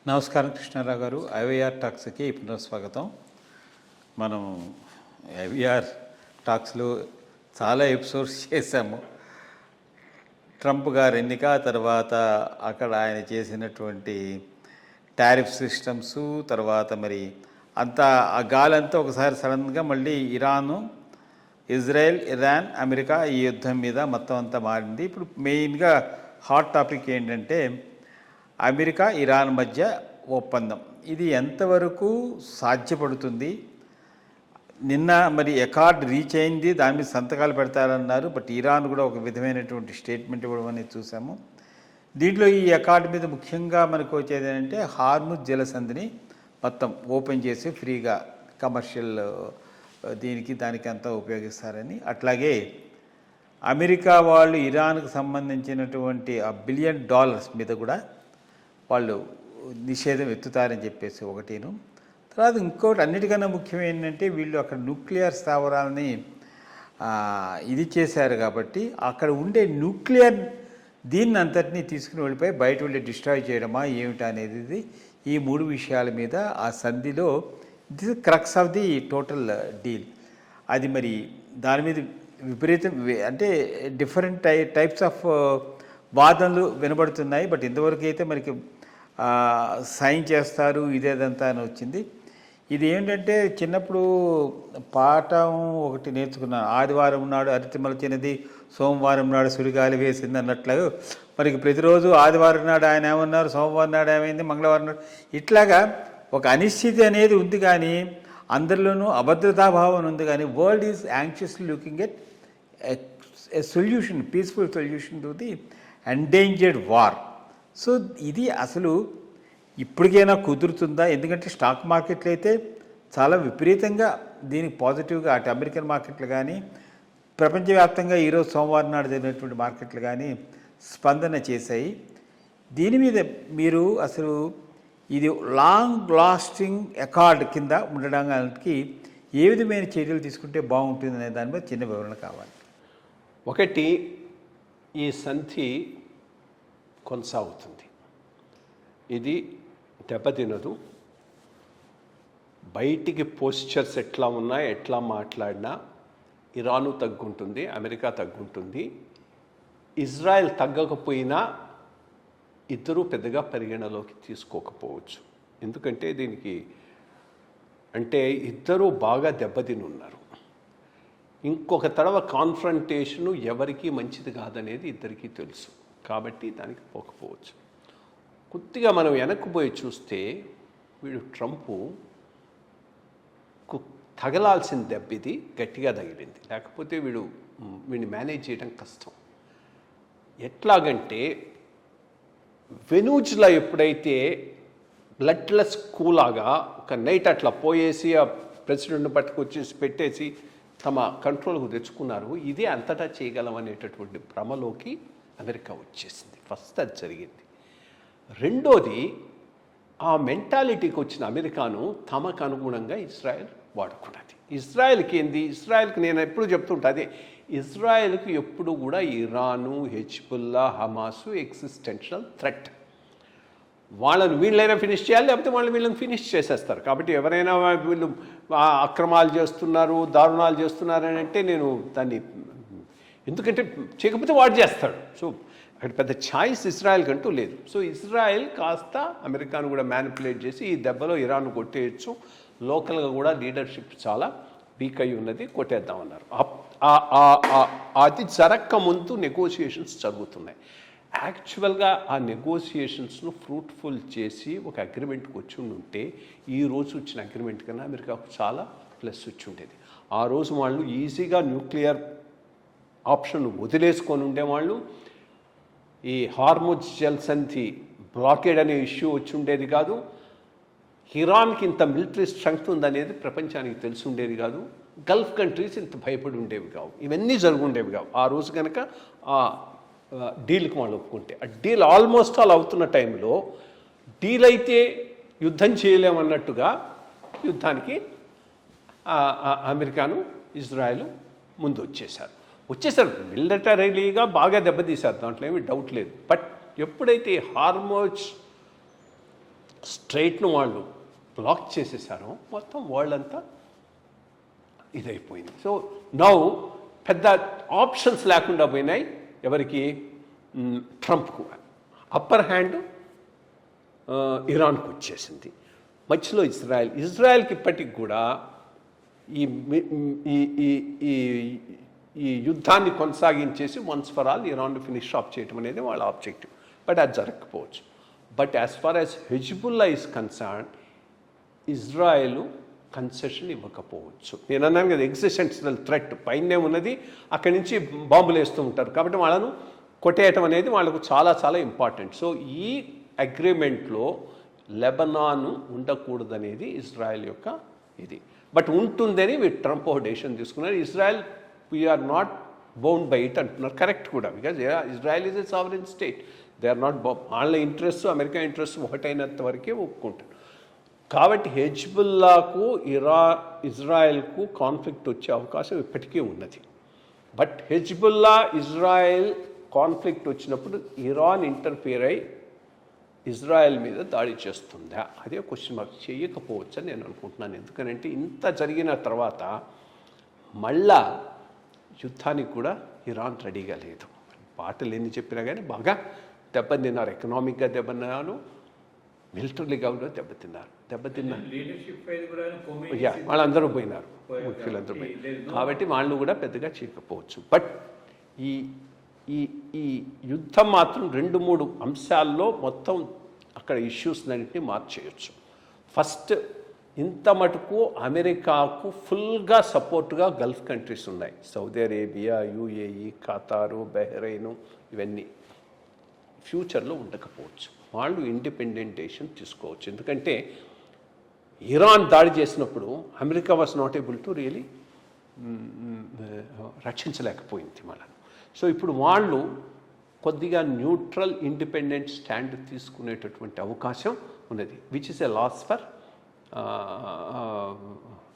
నమస్కారం కృష్ణారావు గారు. ఐవీఆర్ టాక్స్కి పునఃస్వాగతం. మనం ఐవీఆర్ టాక్స్లో చాలా ఎపిసోడ్స్ చేశాము. ట్రంప్ గారు ఎన్నిక తర్వాత అక్కడ ఆయన చేసినటువంటి టారిఫ్ సిస్టమ్స్, తర్వాత మరి అంతా ఆ గాలంతా ఒకసారి సడన్గా మళ్ళీ ఇరాను, ఇజ్రాయెల్, ఇరాన్, అమెరికా ఈ యుద్ధం మీద మొత్తం అంతా మారింది. ఇప్పుడు మెయిన్గా హాట్ టాపిక్ ఏంటంటే అమెరికా ఇరాన్ మధ్య ఒప్పందం. ఇది ఎంతవరకు సాధ్యపడుతుంది? నిన్న మరి అకార్డ్ రీచ్ అయింది, దాని మీద సంతకాలు పెడతారన్నారు. బట్ ఇరాన్ కూడా ఒక విధమైనటువంటి స్టేట్మెంట్ ఇవ్వడం అనేది చూసాము. దీంట్లో ఈ అకార్డ్ మీద ముఖ్యంగా మనకు వచ్చేది ఏంటంటే హార్ముజ్ జలసంధిని మొత్తం ఓపెన్ చేసి ఫ్రీగా కమర్షియల్ దానికి అంతా ఉపయోగిస్తారని, అట్లాగే అమెరికా వాళ్ళు ఇరాన్కు సంబంధించినటువంటి $1 బిలియన్ మీద కూడా వాళ్ళు నిషేధం ఎత్తుతారని చెప్పేసి ఒకటిను. తర్వాత ఇంకోటి అన్నిటికన్నా ముఖ్యం ఏంటంటే వీళ్ళు అక్కడ న్యూక్లియర్ స్థావరాలని ఇది చేశారు కాబట్టి అక్కడ ఉండే న్యూక్లియర్ దీన్ని అంతటినీ తీసుకుని వెళ్ళిపోయి బయట వెళ్ళి డిస్ట్రాయ్ చేయడమా ఏమిటా అనేది ఈ 3 విషయాల మీద ఆ సంధిలో this crux of the total deal. అది మరి దాని మీద విపరీతం అంటే డిఫరెంట్ టైప్స్ ఆఫ్ వాదనలు వినబడుతున్నాయి. బట్ ఇంతవరకు అయితే మనకి సైన్ చేస్తారు ఇదేదంతా అని వచ్చింది. ఇది ఏంటంటే చిన్నప్పుడు పాఠం ఒకటి నేర్చుకున్నాను, ఆదివారం నాడు అరటి మలచినది, సోమవారం నాడు సుడిగాలి వేసింది అన్నట్లు. మనకి ప్రతిరోజు ఆదివారం నాడు ఆయన ఏమన్నారు, సోమవారం నాడు ఏమైంది, మంగళవారం నాడు ఇట్లాగా ఒక అనిశ్చితి అనేది ఉంది. కానీ అందరిలోనూ అభద్రతాభావం ఉంది. కానీ world is anxiously looking at a solution, peaceful solution to the endangered war. So ఇది అసలు ఇప్పటికైనా కుదురుతుందా? ఎందుకంటే స్టాక్ మార్కెట్లు అయితే చాలా విపరీతంగా దీనికి పాజిటివ్గా అటు అమెరికన్ మార్కెట్లు కానీ ప్రపంచవ్యాప్తంగా ఈరోజు సోమవారం నాడు జరిగినటువంటి మార్కెట్లు కానీ స్పందన చేశాయి. దీని మీద మీరు అసలు ఇది లాంగ్ లాస్టింగ్ అకార్డ్ కింద ఉండడానికి ఏ విధమైన చర్యలు తీసుకుంటే బాగుంటుంది అనే దాని మీద చిన్న వివరణ కావాలి. ఒకటి, ఈ సంధి కొనసాగుతుంది, ఇది దెబ్బతినదు. బయటికి పోస్చర్స్ ఎట్లా ఉన్నా, ఎట్లా మాట్లాడినా ఇరాను తగ్గుంటుంది, అమెరికా తగ్గుంటుంది. ఇజ్రాయెల్ తగ్గకపోయినా ఇద్దరూ పెద్దగా పరిగణలోకి తీసుకోకపోవచ్చు. ఎందుకంటే దీనికి అంటే ఇద్దరూ బాగా దెబ్బతిని ఉన్నారు. ఇంకొక తడవ కాన్ఫ్రంటేషను ఎవరికీ మంచిది కాదనేది ఇద్దరికీ తెలుసు. కాబట్టి దానికి పోకపోవచ్చు. కొద్దిగా మనం వెనక్కిపోయి చూస్తే వీడు ట్రంపు తగలాల్సిన దెబ్బ ఇది గట్టిగా తగిలింది. లేకపోతే వీడిని మేనేజ్ చేయడం కష్టం. ఎట్లాగంటే వెనూజ్లో ఎప్పుడైతే బ్లడ్లెస్ కూలాగా ఒక నైట్ అట్లా పోయేసి ఆ ప్రెసిడెంట్ని పట్టుకొచ్చేసి పెట్టేసి తమ కంట్రోల్కు తెచ్చుకున్నారు. ఇదే అంతటా చేయగలం అనేటటువంటి భ్రమలోకి అమెరికా వచ్చేసింది. ఫస్ట్ అది జరిగింది. రెండోది, ఆ మెంటాలిటీకి వచ్చిన అమెరికాను తమకు అనుగుణంగా ఇజ్రాయెల్ వాడుకున్నది. ఇజ్రాయెల్కి ఏంది, ఇజ్రాయెల్కి నేను ఎప్పుడు చెప్తుంటా, అదే ఇజ్రాయెల్కి ఎప్పుడు కూడా Iran, Hezbollah, Hamas existential threat. వాళ్ళని వీళ్ళైనా ఫినిష్ చేయాలి, లేకపోతే వాళ్ళు వీళ్ళని ఫినిష్ చేసేస్తారు. కాబట్టి ఎవరైనా వీళ్ళు అక్రమాలు చేస్తున్నారు, దారుణాలు చేస్తున్నారు అని అంటే నేను దాన్ని, ఎందుకంటే చేయకపోతే వాడు చేస్తాడు. సో అక్కడ పెద్ద ఛాయిస్ ఇజ్రాయెల్ కంటూ లేదు. సో ఇజ్రాయెల్ కాస్త అమెరికాను కూడా మ్యానిపులేట్ చేసి ఈ దెబ్బలో ఇరాన్ కొట్టేయచ్చు. లోకల్గా కూడా లీడర్షిప్ చాలా వీక్ అయి ఉన్నది, కొట్టేద్దామన్నారు. అది జరక్క ముందు నెగోషియేషన్స్ జరుగుతున్నాయి. యాక్చువల్గా ఆ నెగోషియేషన్స్ను ఫ్రూట్ఫుల్ చేసి ఒక అగ్రిమెంట్కి వచ్చి ఉంటే ఈ రోజు వచ్చిన అగ్రిమెంట్ కన్నా అమెరికాకు చాలా ప్లస్ వచ్చి ఉండేది. ఆ రోజు వాళ్ళు ఈజీగా న్యూక్లియర్ ఆప్షన్ వదిలేసుకొని ఉండేవాళ్ళు. ఈ హార్ముజ్ జలసంధి బ్లాకేడ్ అనే ఇష్యూ వచ్చి ఉండేది కాదు. ఇరాన్కి ఇంత మిలిటరీ స్ట్రెంగ్త్ ఉందనేది ప్రపంచానికి తెలిసి ఉండేది కాదు. గల్ఫ్ కంట్రీస్ ఇంత భయపడి ఉండేవి కావు. ఇవన్నీ జరుగుండేవి కావు ఆ రోజు కనుక ఆ డీల్కి వాళ్ళు ఒప్పుకుంటే. ఆ డీల్ ఆల్మోస్ట్ ఆల్ అవుతున్న టైంలో డీల్ అయితే యుద్ధం చేయలేమన్నట్టుగా యుద్ధానికి అమెరికాను, ఇజ్రాయెల్ ముందు వచ్చేసారు. మిలిటరీగా బాగా దెబ్బతీశారు, దాంట్లో ఏమీ డౌట్ లేదు. బట్ ఎప్పుడైతే హార్మోజ్ స్ట్రైట్ను వాళ్ళు బ్లాక్ చేసేసారో మొత్తం వరల్డ్ అంతా ఇదైపోయింది. సో నౌ పెద్ద ఆప్షన్స్ లేకుండా పోయినాయి ఎవరికి, ట్రంప్కు. అప్పర్ హ్యాండ్ ఇరాన్కు వచ్చేసింది. మధ్యలో ఇజ్రాయెల్కి ఇప్పటికి కూడా ఈ ఈ ఈ యుద్ధాన్ని కొనసాగించేసి వన్స్ ఫర్ ఆల్ ఇరాన్ను ఫినిష్ ఆఫ్ చేయడం అనేది వాళ్ళ ఆబ్జెక్టివ్. బట్ అది జరగకపోవచ్చు. But as far as Hezbollah is concern, Israel concession ఇవ్వకపోవచ్చు. నేను అన్నాను కదా, ఎగ్జిస్టెన్షియల్ థ్రెట్ పైనే ఉన్నది, అక్కడి నుంచి బాంబులు వేస్తూ ఉంటారు. కాబట్టి వాళ్ళను కొట్టేయటం అనేది వాళ్ళకు చాలా చాలా ఇంపార్టెంట్. సో ఈ అగ్రిమెంట్లో లెబనాన్ ఉండకూడదనేది ఇజ్రాయెల్ యొక్క ఇది. బట్ ఉంటుందని ట్రంప్ ఒక డెసిషన్ తీసుకున్నారు. Israel we are not bound by it అంటున్నారు. కరెక్ట్ కూడా, because Israel is a sovereign state. They are not వాళ్ళ ఇంట్రెస్ట్ అమెరికా ఇంట్రెస్ట్ ఒకటైనంత వరకే ఒప్పుకుంటారు. కాబట్టి హెజ్బుల్లాకు ఇజ్రాయెల్కు కాన్ఫ్లిక్ట్ వచ్చే అవకాశం ఇప్పటికీ ఉన్నది. బట్ హెజ్బుల్లా ఇజ్రాయెల్ కాన్ఫ్లిక్ట్ వచ్చినప్పుడు ఇరాన్ ఇంటర్ఫియర్ అయి ఇజ్రాయెల్ మీద దాడి చేస్తుందా, అదే క్వశ్చన్ మార్క్. చేయకపోవచ్చు అని నేను అనుకుంటున్నాను. ఎందుకంటే ఇంత జరిగిన తర్వాత మళ్ళా యుద్ధానికి కూడా ఇరాన్ రెడీగా లేదు. పాటలు ఎన్ని చెప్పినా కానీ బాగా దెబ్బతిన్నారు. ఎకనామిక్గా దెబ్బతిన్నారు, మిలిటరీగా కూడా దెబ్బతిన్నారు. వాళ్ళందరూ పోయినారు, ముఖ్యులందరూ పోయినారు. కాబట్టి వాళ్ళు కూడా పెద్దగా చేయకపోవచ్చు. బట్ ఈ ఈ ఈ యుద్ధం మాత్రం 2-3 అంశాల్లో మొత్తం అక్కడ ఇష్యూస్ అన్నింటినీ మార్చేయచ్చు. ఫస్ట్, ఇంత మటుకు అమెరికాకు ఫుల్గా సపోర్ట్గా గల్ఫ్ కంట్రీస్ ఉన్నాయి. సౌదీ అరేబియా, యుఏఈ, ఖతారు, బహ్రెయిన్, ఇవన్నీ ఫ్యూచర్లో ఉండకపోవచ్చు. వాళ్ళు ఇండిపెండెంట్ డెసిషన్ తీసుకోవచ్చు. ఎందుకంటే ఇరాన్ దాడి చేసినప్పుడు America was not able to really రక్షించలేకపోయింది వాళ్ళని. సో ఇప్పుడు వాళ్ళు కొద్దిగా న్యూట్రల్ ఇండిపెండెంట్ స్టాండ్ తీసుకునేటటువంటి అవకాశం ఉన్నది, which is a loss for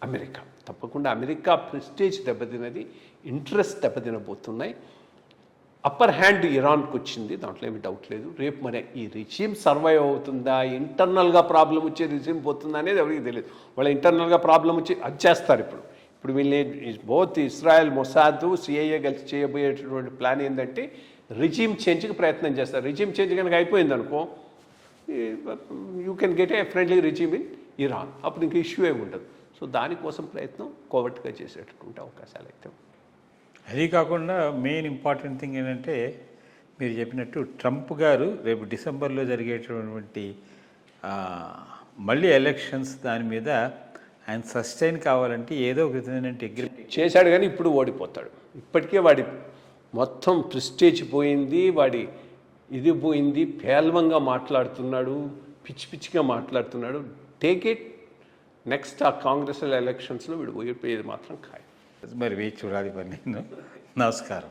America. తప్పకుండా అమెరికా ప్రెస్టేజ్ దెబ్బతిన్నది, ఇంట్రెస్ట్ దెబ్బతినబోతున్నాయి. అప్పర్ హ్యాండ్ ఇరాన్కి వచ్చింది, దాంట్లో ఏమి డౌట్ లేదు. రేపు మరి ఈ రిజిమ్ సర్వైవ్ అవుతుందా, ఇంటర్నల్గా ప్రాబ్లం వచ్చే రిజిమ్ పోతుందా అనేది ఎవరికి తెలియదు. వాళ్ళ ఇంటర్నల్గా ప్రాబ్లం వచ్చి అది చేస్తారు. ఇప్పుడు వీళ్ళు బోత్ ఇజ్రాయెల్, మొసాద్, సిఐఏ కలిసి చేయబోయేటటువంటి ప్లాన్ ఏంటంటే రిజిమ్ చేంజ్కి ప్రయత్నం చేస్తారు. రిజిమ్ చేంజ్ కనుక అయిపోయింది అనుకో, you can get a friendly regime in Iran. అప్పుడు ఇంక ఇష్యూ ఏమి ఉండదు. సో దానికోసం ప్రయత్నం కోవర్ట్గా చేసేటటువంటి అవకాశాలు అయితే. అది కాకుండా మెయిన్ ఇంపార్టెంట్ థింగ్ ఏంటంటే మీరు చెప్పినట్టు ట్రంప్ గారు రేపు డిసెంబర్లో జరిగేటటువంటి మళ్ళీ ఎలక్షన్స్ దాని మీద ఆయన సస్టైన్ కావాలంటే ఏదో ఒక విధమైన చేశాడు, కానీ ఇప్పుడు ఓడిపోతాడు. ఇప్పటికే వాడి మొత్తం ప్రెస్టేజ్ పోయింది, వాడి ఇది పోయింది, పేల్వంగా మాట్లాడుతున్నాడు, పిచ్చి పిచ్చిగా మాట్లాడుతున్నాడు. టేక్ ఇట్, నెక్స్ట్ ఆ కాంగ్రెస్ ఎలక్షన్స్లో వీడు ఓడిపోయేది మాత్రం ఖాయం. మరి వేచి చూడాలి. మరి నేను నమస్కారం.